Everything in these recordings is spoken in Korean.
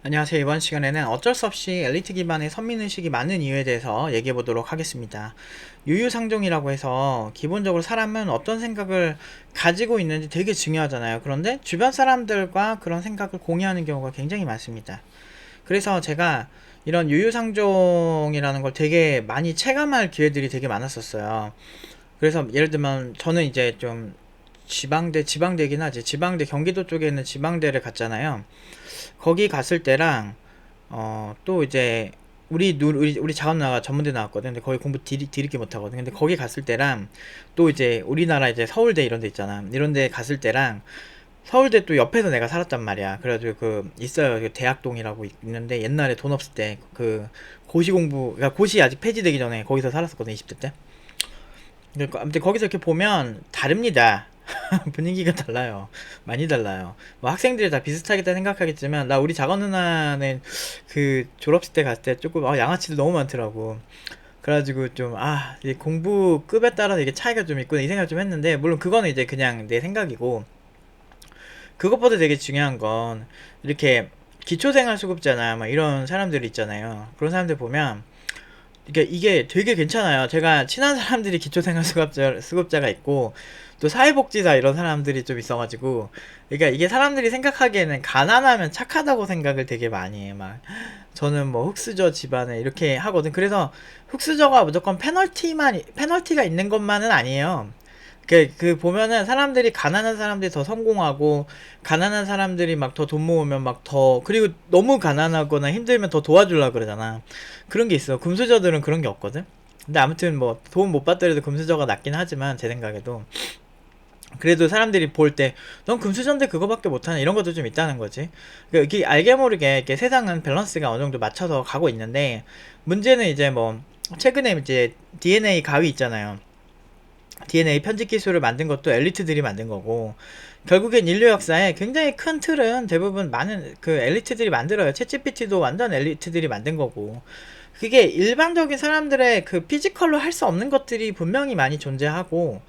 안녕하세요. 이번 시간에는 어쩔 수 없이 엘리트 기반의 선민의식이 많은 이유에 대해서 얘기해 보도록 하겠습니다. 유유상종이라고 해서 기본적으로 사람은 어떤 생각을 가지고 있는지 되게 중요하잖아요. 그런데 주변 사람들과 그런 생각을 공유하는 경우가 굉장히 많습니다. 그래서 제가 이런 유유상종이라는 걸 되게 많이 체감할 기회들이 되게 많았었어요. 그래서 예를 들면 저는 이제 좀 지방대긴 하지. 지방대 경기도 쪽에 있는 지방대를 갔잖아요. 거기 갔을 때랑 또 이제 우리 작은 누나가 전문대 나왔거든. 근데 거기 공부 뒤늦게 못하거든. 근데 거기 갔을 때랑 또 이제 우리나라 이제 서울대 이런 데 있잖아. 이런 데 갔을 때랑 서울대 또 옆에서 내가 살았단 말이야. 그래가지고 그 있어요. 그 대학동이라고 있는데 옛날에 돈 없을 때 그 고시 공부, 그러니까 고시 아직 폐지되기 전에 거기서 살았었거든. 20대 때. 그러니까 아무튼 거기서 이렇게 보면 다릅니다. 분위기가 달라요. 많이 달라요. 뭐 학생들이 다 비슷하겠다 생각하겠지만 나 우리 작은 누나는 그 졸업식 때 갔을 때 조금 양아치도 너무 많더라고. 그래가지고 좀 이 공부급에 따라서 이게 차이가 좀 있구나 이 생각 좀 했는데, 물론 그거는 이제 그냥 내 생각이고, 그것보다 되게 중요한 건 이렇게 기초생활수급자나 막 이런 사람들 있잖아요. 그런 사람들 보면 이게 되게 괜찮아요. 제가 친한 사람들이 수급자가 있고, 또 사회복지사 이런 사람들이 좀 있어가지고, 그러니까 이게 사람들이 생각하기에는 가난하면 착하다고 생각을 되게 많이 해. 막, 저는 뭐 흑수저 집안에 이렇게 하거든. 그래서 흑수저가 무조건 페널티가 있는 것만은 아니에요. 그 보면은 사람들이 가난한 사람들이 더 성공하고, 가난한 사람들이 막 더 돈 모으면 막 더, 그리고 너무 가난하거나 힘들면 더 도와주려고 그러잖아. 그런 게 있어. 금수저들은 그런 게 없거든. 근데 아무튼 뭐 도움 못 받더라도 금수저가 낫긴 하지만, 제 생각에도 그래도 사람들이 볼 때 넌 금수저인데 그거밖에 못하네 이런 것도 좀 있다는 거지. 이게 알게 모르게 이렇게 세상은 밸런스가 어느 정도 맞춰서 가고 있는데, 문제는 이제 뭐 최근에 이제 DNA 가위 있잖아요. DNA 편집 기술을 만든 것도 엘리트들이 만든 거고, 결국엔 인류 역사에 굉장히 큰 틀은 대부분 많은 그 엘리트들이 만들어요. 챗GPT도 완전 엘리트들이 만든 거고, 그게 일반적인 사람들의 그 피지컬로 할 수 없는 것들이 분명히 많이 존재하고,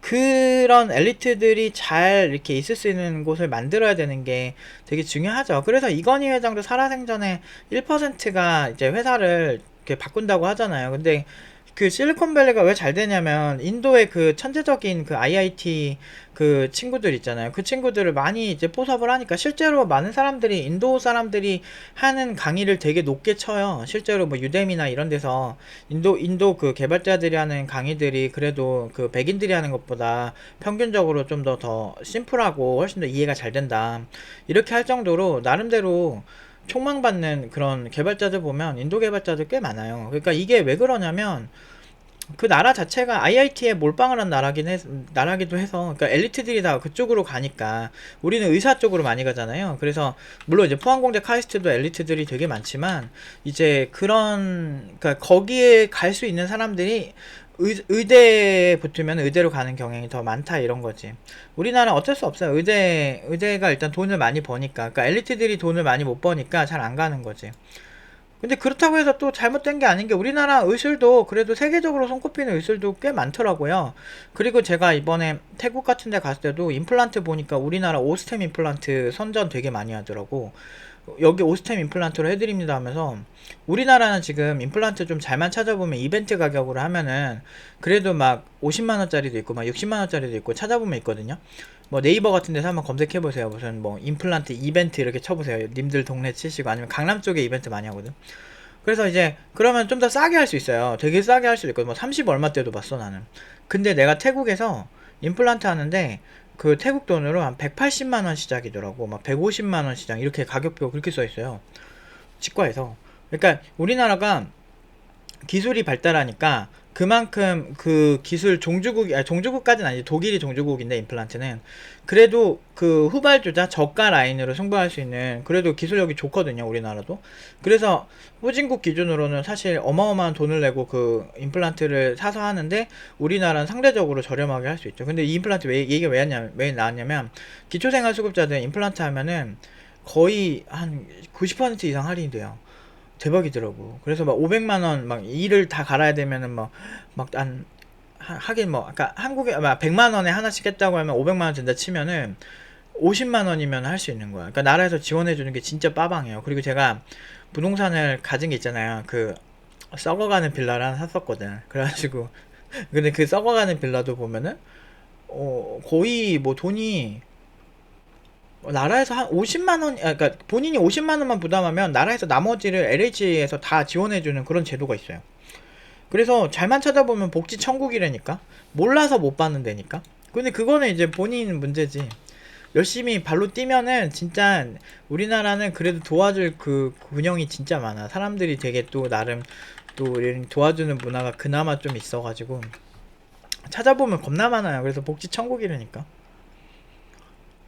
그런 엘리트들이 잘 이렇게 있을 수 있는 곳을 만들어야 되는 게 되게 중요하죠. 그래서 이건희 회장도 살아생전에 1%가 이제 회사를 이렇게 바꾼다고 하잖아요. 근데 그 실리콘밸리가 왜 잘 되냐면, 인도의 그 천재적인 그 IIT 그 친구들 있잖아요. 그 친구들을 많이 이제 포섭을 하니까 실제로 많은 사람들이, 인도 사람들이 하는 강의를 되게 높게 쳐요. 실제로 뭐 유데미나 이런 데서 인도 그 개발자들이 하는 강의들이 그래도 그 백인들이 하는 것보다 평균적으로 좀 더 심플하고 훨씬 더 이해가 잘 된다, 이렇게 할 정도로 나름대로 촉망받는 그런 개발자들 보면 인도 개발자들 꽤 많아요. 그러니까 이게 왜 그러냐면, 그 나라 자체가 IIT에 몰빵을 한 나라기도 해서, 그러니까 엘리트들이 다 그쪽으로 가니까. 우리는 의사 쪽으로 많이 가잖아요. 그래서 물론 이제 포항공대 카이스트도 엘리트들이 되게 많지만, 이제 그러니까 거기에 갈 수 있는 사람들이 의대에 붙으면 의대로 가는 경향이 더 많다, 이런 거지. 우리나라 어쩔 수 없어요. 의대가 일단 돈을 많이 버니까. 그러니까 엘리트들이 돈을 많이 못 버니까 잘 안 가는 거지. 근데 그렇다고 해서 또 잘못된 게 아닌 게, 우리나라 의술도 그래도 세계적으로 손꼽히는 의술도 꽤 많더라고요. 그리고 제가 이번에 태국 같은 데 갔을 때도 임플란트 보니까 우리나라 오스템 임플란트 선전 되게 많이 하더라고. 여기 오스템 임플란트로 해드립니다 하면서. 우리나라는 지금 임플란트 좀 잘만 찾아보면 이벤트 가격으로 하면은 그래도 막 50만원짜리도 있고 막 60만원짜리도 있고 찾아보면 있거든요. 뭐 네이버 같은 데서 한번 검색해보세요. 무슨 뭐 임플란트 이벤트 이렇게 쳐보세요. 님들 동네 치시고, 아니면 강남 쪽에 이벤트 많이 하거든. 그래서 이제 그러면 좀 더 싸게 할 수 있어요. 되게 싸게 할 수도 있고, 뭐 30 얼마 때도 봤어 나는. 근데 내가 태국에서 임플란트 하는데 그 태국 돈으로 한 180만원 시작이더라고. 막 150만원 시작, 이렇게 가격표가 그렇게 써 있어요, 치과에서. 그러니까 우리나라가 기술이 발달하니까 그만큼 그 기술 종주국까지는 아니지, 독일이 종주국인데 임플란트는 그래도 그 후발주자 저가 라인으로 승부할 수 있는 그래도 기술력이 좋거든요, 우리나라도. 그래서 후진국 기준으로는 사실 어마어마한 돈을 내고 그 임플란트를 사서 하는데, 우리나라는 상대적으로 저렴하게 할 수 있죠. 근데 이 임플란트 얘기가 왜 나왔냐면, 기초생활수급자들 임플란트 하면은 거의 한 90% 이상 할인이 돼요. 대박이더라고. 그래서 막 500만원 막 이를 다 갈아야 되면은 막한 하긴 뭐 아까 한국에 막 100만원에 하나씩 했다고 하면 500만원 든다 치면은 50만 원이면 할 수 있는 거야. 그러니까 나라에서 지원해 주는 게 진짜 빠방이에요. 그리고 제가 부동산을 가진 게 있잖아요. 그 썩어가는 빌라를 하나 샀었거든. 그래가지고 근데 그 썩어가는 빌라도 보면은 거의 뭐 돈이 나라에서 한 50만 원, 그러니까 본인이 50만 원만 부담하면 나라에서 나머지를 LH에서 다 지원해주는 그런 제도가 있어요. 그래서 잘만 찾아보면 복지 천국이라니까. 몰라서 못 받는다니까. 근데 그거는 이제 본인 문제지. 열심히 발로 뛰면은 진짜 우리나라는 그래도 도와줄 그 군영이 진짜 많아. 사람들이 되게 또 나름 또 이런 도와주는 문화가 그나마 좀 있어가지고 찾아보면 겁나 많아요. 그래서 복지 천국이라니까.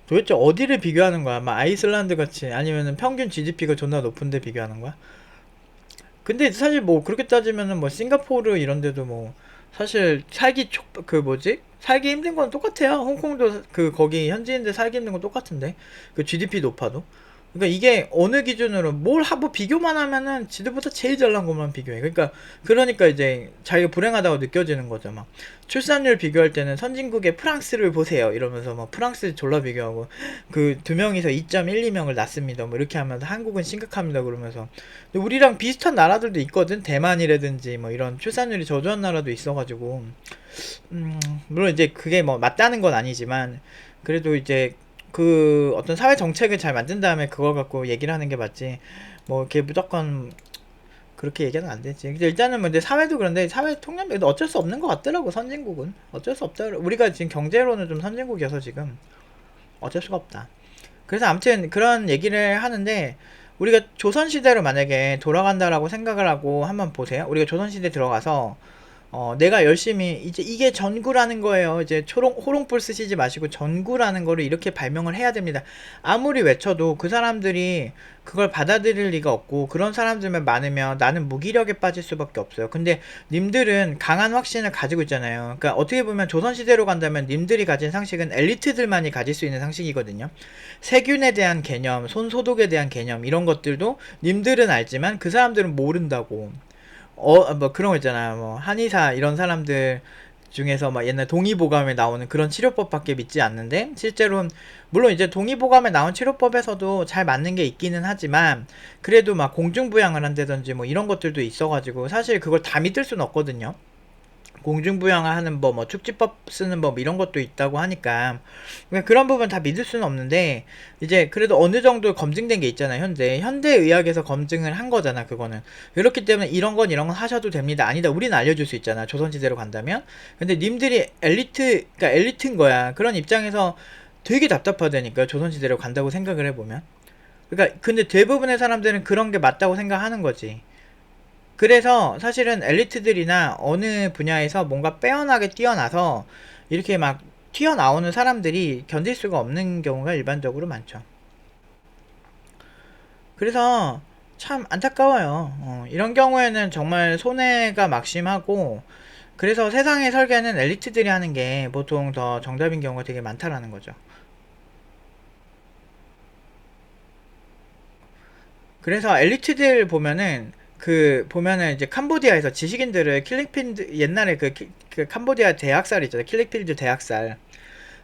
도대체 어디를 비교하는 거야? 막 아이슬란드 같이 아니면은 평균 GDP가 존나 높은데 비교하는 거야? 근데 사실 뭐 그렇게 따지면은 뭐 싱가포르 이런 데도 뭐 사실 그 뭐지? 살기 힘든 건 똑같아요. 홍콩도 그 거기 현지인들 살기 힘든 건 똑같은데. 그 GDP 높아도. 그러니까 이게 어느 기준으로 뭘 하고 비교만 하면은 지들보다 제일 잘난 것만 비교해. 그러니까 이제 자기가 불행하다고 느껴지는 거죠. 막 출산율 비교할 때는 선진국의 프랑스를 보세요 이러면서 막 프랑스 졸라 비교하고 그 두 명이서 2.12명을 낳습니다 뭐 이렇게 하면서 한국은 심각합니다 그러면서. 근데 우리랑 비슷한 나라들도 있거든. 대만이라든지 뭐 이런 출산율이 저조한 나라도 있어가지고 물론 이제 그게 뭐 맞다는 건 아니지만 그래도 이제 그 어떤 사회 정책을 잘 만든 다음에 그걸 갖고 얘기를 하는 게 맞지. 뭐 이렇게 무조건 그렇게 얘기는 안 되지. 근데 일단은 뭐 이제 사회도 그런데 사회 통념도 어쩔 수 없는 것 같더라고. 선진국은 어쩔 수 없다. 우리가 지금 경제로는 좀 선진국이어서 지금 어쩔 수가 없다. 그래서 아무튼 그런 얘기를 하는데 우리가 조선시대로 만약에 돌아간다라고 생각을 하고 한번 보세요. 우리가 조선시대 들어가서 내가 열심히 이제 이게 전구라는 거예요. 이제 호롱불 쓰시지 마시고 전구라는 거를 이렇게 발명을 해야 됩니다. 아무리 외쳐도 그 사람들이 그걸 받아들일 리가 없고 그런 사람들만 많으면 나는 무기력에 빠질 수밖에 없어요. 근데 님들은 강한 확신을 가지고 있잖아요. 그러니까 어떻게 보면 조선시대로 간다면 님들이 가진 상식은 엘리트들만이 가질 수 있는 상식이거든요. 세균에 대한 개념, 손소독에 대한 개념 이런 것들도 님들은 알지만 그 사람들은 모른다고. 뭐 그런 거 있잖아요. 뭐 한의사 이런 사람들 중에서 막 옛날 동의보감에 나오는 그런 치료법밖에 믿지 않는데 실제로는 물론 이제 동의보감에 나온 치료법에서도 잘 맞는 게 있기는 하지만 그래도 막 공중부양을 한다든지 뭐 이런 것들도 있어가지고 사실 그걸 다 믿을 수는 없거든요. 공중부양하는 법, 뭐 축지법 쓰는 법 이런 것도 있다고 하니까 그러니까 그런 부분 다 믿을 수는 없는데 이제 그래도 어느 정도 검증된 게 있잖아요. 현대의학에서 검증을 한 거잖아. 그거는 그렇기 때문에 이런 건 하셔도 됩니다. 아니다, 우리는 알려줄 수 있잖아. 조선시대로 간다면. 근데 님들이 그러니까 엘리트인 거야. 그런 입장에서 되게 답답하다니까 조선시대로 간다고 생각을 해보면. 그러니까 근데 대부분의 사람들은 그런 게 맞다고 생각하는 거지. 그래서 사실은 엘리트들이나 어느 분야에서 뭔가 빼어나게 뛰어나서 이렇게 막 튀어나오는 사람들이 견딜 수가 없는 경우가 일반적으로 많죠. 그래서 참 안타까워요. 이런 경우에는 정말 손해가 막심하고 그래서 세상의 설계는 엘리트들이 하는 게 보통 더 정답인 경우가 되게 많다라는 거죠. 그래서 엘리트들 보면은 보면은 이제 캄보디아에서 지식인들을 킬링필드 옛날에 그 캄보디아 대학살 있잖아요. 킬링필드 대학살.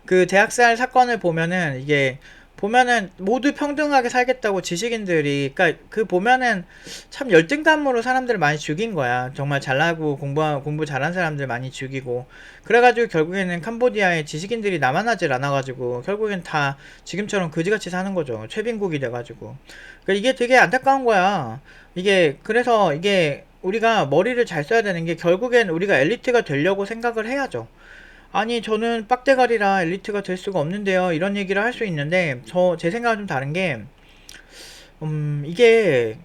그 대학살 사건을 보면은 이게 보면은 모두 평등하게 살겠다고 지식인들이 그러니까 그 보면은 참 열등감으로 사람들을 많이 죽인 거야. 정말 잘나고 공부 잘한 사람들 많이 죽이고 그래가지고 결국에는 캄보디아의 지식인들이 남아나질 않아가지고 결국엔 다 지금처럼 그지같이 사는 거죠. 최빈국이 돼가지고. 그러니까 이게 되게 안타까운 거야. 이게 그래서 이게 우리가 머리를 잘 써야 되는 게 결국엔 우리가 엘리트가 되려고 생각을 해야죠. 아니 저는 빡대가리라 엘리트가 될 수가 없는데요 이런 얘기를 할 수 있는데 제 생각은 좀 다른 게 이게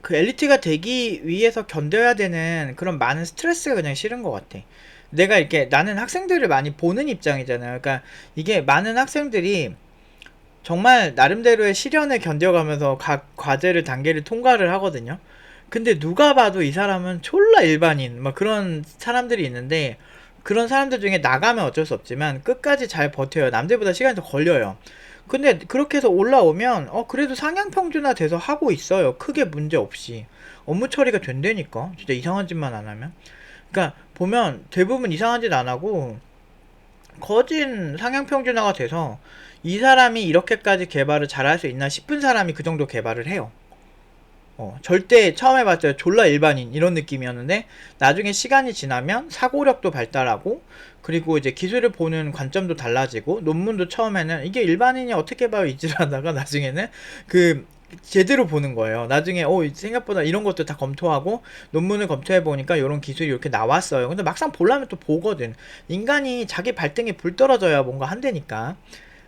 그 엘리트가 되기 위해서 견뎌야 되는 그런 많은 스트레스가 그냥 싫은 것 같아. 내가 이렇게 나는 학생들을 많이 보는 입장이잖아요. 그러니까 이게 많은 학생들이 정말 나름대로의 시련을 견뎌가면서 각 과제를 단계를 통과를 하거든요. 근데 누가 봐도 이 사람은 졸라 일반인 막 그런 사람들이 있는데 그런 사람들 중에 나가면 어쩔 수 없지만 끝까지 잘 버텨요. 남들보다 시간이 더 걸려요. 근데 그렇게 해서 올라오면 그래도 상향 평준화 돼서 하고 있어요. 크게 문제 없이 업무 처리가 된다니까. 진짜 이상한 짓만 안 하면. 그러니까 보면 대부분 이상한 짓 안 하고 거진 상향 평준화가 돼서 이 사람이 이렇게까지 개발을 잘할 수 있나 싶은 사람이 그 정도 개발을 해요. 절대 처음에 봤을 때 졸라 일반인 이런 느낌이었는데 나중에 시간이 지나면 사고력도 발달하고 그리고 이제 기술을 보는 관점도 달라지고 논문도 처음에는 이게 일반인이 어떻게 봐요 이지를 하다가 나중에는 그 제대로 보는 거예요. 나중에 생각보다 이런 것도 다 검토하고 논문을 검토해 보니까 이런 기술이 이렇게 나왔어요. 근데 막상 보려면 또 보거든. 인간이 자기 발등에 불 떨어져야 뭔가 한다니까.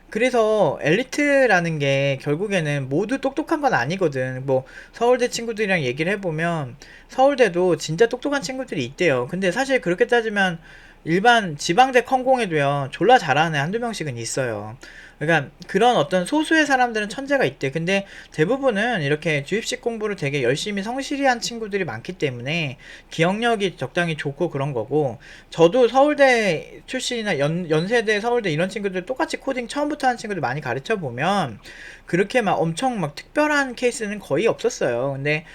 그래서 엘리트라는 게 결국에는 모두 똑똑한 건 아니거든. 뭐 서울대 친구들이랑 얘기를 해보면 서울대도 진짜 똑똑한 친구들이 있대요. 근데 사실 그렇게 따지면 일반 지방대 컨공에도요 졸라 잘하는 한두 명씩은 있어요. 그러니까 그런 어떤 소수의 사람들은 천재가 있대. 근데 대부분은 이렇게 주입식 공부를 되게 열심히 성실히 한 친구들이 많기 때문에 기억력이 적당히 좋고 그런 거고, 저도 서울대 출신이나 연세대 서울대 이런 친구들 똑같이 코딩 처음부터 한 친구들 많이 가르쳐 보면 그렇게 막 엄청 막 특별한 케이스는 거의 없었어요. 근데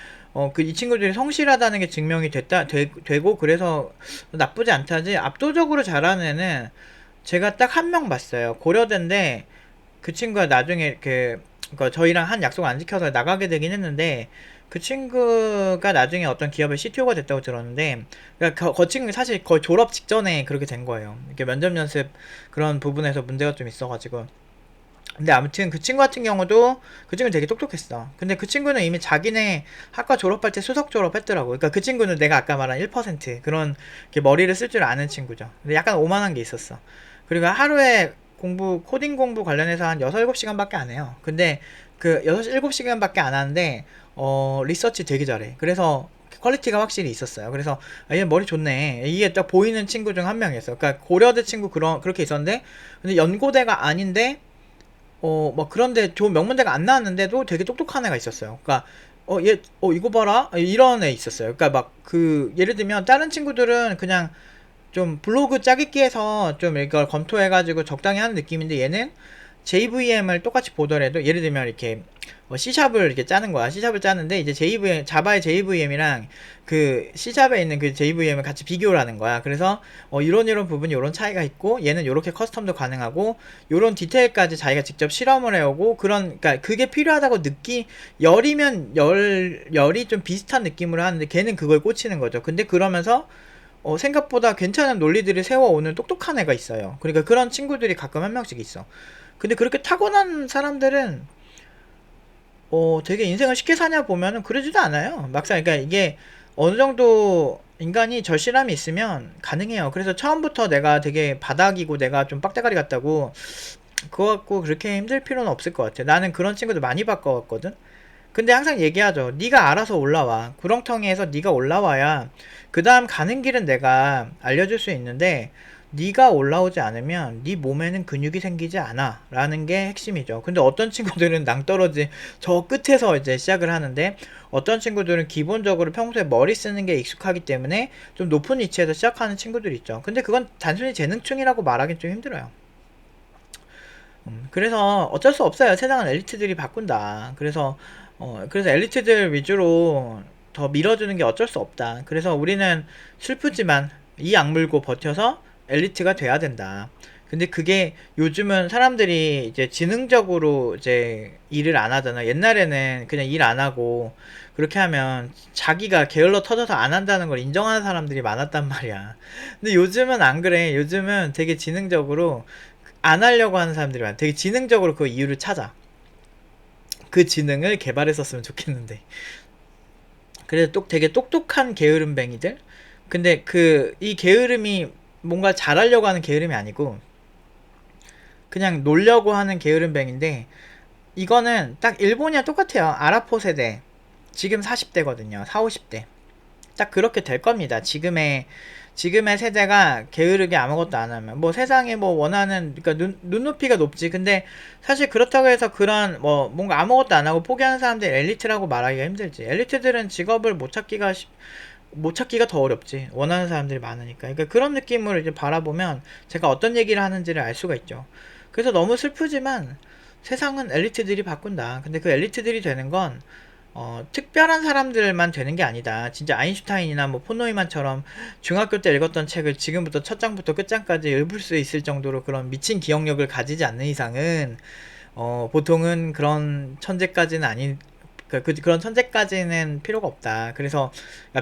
이 친구들이 성실하다는 게 증명이 되고, 그래서 나쁘지 않다지. 압도적으로 잘하는 애는 제가 딱 한 명 봤어요. 고려대인데, 그 친구가 나중에 그러니까 저희랑 한 약속 안 지켜서 나가게 되긴 했는데, 그 친구가 나중에 어떤 기업의 CTO가 됐다고 들었는데, 그러니까 그 친구 사실 거의 졸업 직전에 그렇게 된 거예요. 이렇게 면접 연습 그런 부분에서 문제가 좀 있어가지고. 근데 아무튼 그 친구 같은 경우도, 그 친구는 되게 똑똑했어. 근데 그 친구는 이미 자기네 학과 졸업할 때 수석 졸업했더라고. 그러니까 그 친구는 내가 아까 말한 1% 그런 머리를 쓸 줄 아는 친구죠. 근데 약간 오만한 게 있었어. 그리고 하루에 코딩 공부 관련해서 한 6, 7시간밖에 안 해요. 근데 그 6, 7시간밖에 안 하는데 리서치 되게 잘해. 그래서 퀄리티가 확실히 있었어요. 그래서 얘 머리 좋네. 이게 딱 보이는 친구 중 한 명이었어. 그러니까 고려대 친구 그렇게 있었는데, 근데 연고대가 아닌데 뭐 그런데 좋은 명문대가 안 나왔는데도 되게 똑똑한 애가 있었어요. 그러니까 이거 봐라 이런 애 있었어요. 그러니까 막 예를 들면 다른 친구들은 그냥 좀 블로그 짜깁기 해서 좀 이걸 검토해가지고 적당히 하는 느낌인데, 얘는 JVM을 똑같이 보더라도 예를 들면 이렇게 C샵을 이렇게 짜는 거야. C샵을 짜는데 이제 자바의 JVM이랑 그 C샵에 있는 그 JVM을 같이 비교를 하는 거야. 그래서 이런 부분이 이런 차이가 있고, 얘는 이렇게 커스텀도 가능하고 이런 디테일까지 자기가 직접 실험을 해오고, 그러니까 그게 필요하다고 열이 좀 비슷한 느낌으로 하는데 걔는 그걸 꽂히는 거죠. 근데 그러면서 생각보다 괜찮은 논리들을 세워오는 똑똑한 애가 있어요. 그러니까 그런 친구들이 가끔 한 명씩 있어. 근데 그렇게 타고난 사람들은 되게 인생을 쉽게 사냐 보면은 그러지도 않아요. 막상 그러니까 이게 어느 정도 인간이 절실함이 있으면 가능해요. 그래서 처음부터 내가 되게 바닥이고 내가 좀 빡대가리 같다고 그거 갖고 그렇게 힘들 필요는 없을 것 같아. 나는 그런 친구들 많이 바꿔왔거든. 근데 항상 얘기하죠. 네가 알아서 올라와. 구렁텅이에서 네가 올라와야 그 다음 가는 길은 내가 알려줄 수 있는데, 네가 올라오지 않으면 네 몸에는 근육이 생기지 않아 라는 게 핵심이죠. 근데 어떤 친구들은 낭떠러지 저 끝에서 이제 시작을 하는데, 어떤 친구들은 기본적으로 평소에 머리 쓰는 게 익숙하기 때문에 좀 높은 위치에서 시작하는 친구들이 있죠. 근데 그건 단순히 재능충이라고 말하긴 좀 힘들어요. 그래서 어쩔 수 없어요. 세상은 엘리트들이 바꾼다. 그래서 엘리트들 위주로 더 밀어주는 게 어쩔 수 없다. 그래서 우리는 슬프지만 이 악물고 버텨서 엘리트가 돼야 된다. 근데 그게 요즘은 사람들이 이제 지능적으로 이제 일을 안 하잖아. 옛날에는 그냥 일 안 하고 그렇게 하면 자기가 게을러 터져서 안 한다는 걸 인정하는 사람들이 많았단 말이야. 근데 요즘은 안 그래. 요즘은 되게 지능적으로 안 하려고 하는 사람들이 많아. 되게 지능적으로 그 이유를 찾아. 그 지능을 개발했었으면 좋겠는데. 그래서 되게 똑똑한 게으름뱅이들. 근데 이 게으름이 뭔가 잘하려고 하는 게으름이 아니고 그냥 놀려고 하는 게으름뱅인데, 이거는 딱 일본이랑 똑같아요. 아라포 세대. 지금 40대거든요. 4, 50대. 딱 그렇게 될 겁니다. 지금의 세대가 게으르게 아무것도 안 하면. 뭐 세상에 뭐 원하는, 그러니까 눈높이가 높지. 근데 사실 그렇다고 해서 그런 뭔가 아무것도 안 하고 포기하는 사람들 엘리트라고 말하기가 힘들지. 엘리트들은 직업을 못 찾기가 더 어렵지. 원하는 사람들이 많으니까. 그러니까 그런 느낌으로 이제 바라보면 제가 어떤 얘기를 하는지를 알 수가 있죠. 그래서 너무 슬프지만 세상은 엘리트들이 바꾼다. 근데 그 엘리트들이 되는 건 특별한 사람들만 되는 게 아니다. 진짜 아인슈타인이나 뭐 포노이만처럼 중학교 때 읽었던 책을 지금부터 첫 장부터 끝장까지 읽을 수 있을 정도로 그런 미친 기억력을 가지지 않는 이상은 보통은 그런 천재까지는 아닌 그런 천재까지는 필요가 없다. 그래서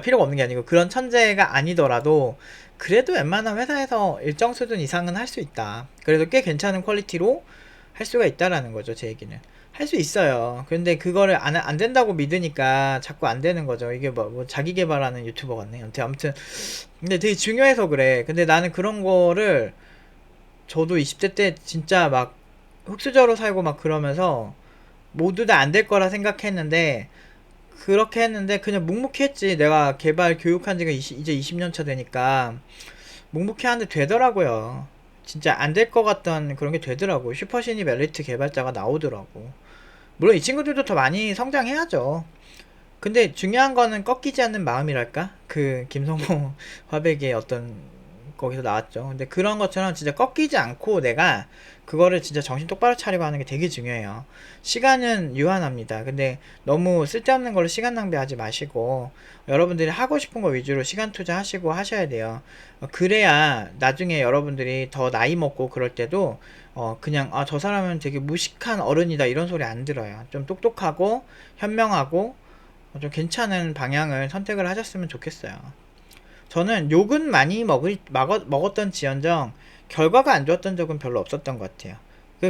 필요가 없는 게 아니고 그런 천재가 아니더라도 그래도 웬만한 회사에서 일정 수준 이상은 할 수 있다. 그래도 꽤 괜찮은 퀄리티로 할 수가 있다라는 거죠, 제 얘기는. 할 수 있어요. 근데 그거를 안 된다고 믿으니까 자꾸 안 되는 거죠. 이게 뭐 자기 개발하는 유튜버 같네. 아무튼 근데 되게 중요해서 그래. 근데 나는 그런 거를 저도 20대 때 진짜 막 흑수저로 살고 막 그러면서 모두 다 안 될 거라 생각했는데 그렇게 했는데 그냥 묵묵히 했지. 내가 개발 교육한 지가 이제 20년 차 되니까 묵묵히 하는데 되더라고요. 진짜 안 될 것 같던 그런 게 되더라고. 슈퍼신입 엘리트 개발자가 나오더라고. 물론 이 친구들도 더 많이 성장해야죠. 근데 중요한 거는 꺾이지 않는 마음이랄까? 그 김성모 화백의 어떤 거기서 나왔죠. 근데 그런 것처럼 진짜 꺾이지 않고 내가 그거를 진짜 정신 똑바로 차리고 하는 게 되게 중요해요. 시간은 유한합니다. 근데 너무 쓸데없는 걸로 시간 낭비하지 마시고 여러분들이 하고 싶은 거 위주로 시간 투자하시고 하셔야 돼요. 그래야 나중에 여러분들이 더 나이 먹고 그럴 때도 그냥 저 사람은 되게 무식한 어른이다 이런 소리 안 들어요. 좀 똑똑하고 현명하고 좀 괜찮은 방향을 선택을 하셨으면 좋겠어요. 저는 욕은 많이 먹었던 지언정 결과가 안 좋았던 적은 별로 없었던 것 같아요.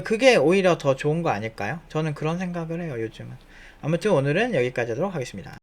그게 오히려 더 좋은 거 아닐까요? 저는 그런 생각을 해요, 요즘은. 아무튼 오늘은 여기까지 하도록 하겠습니다.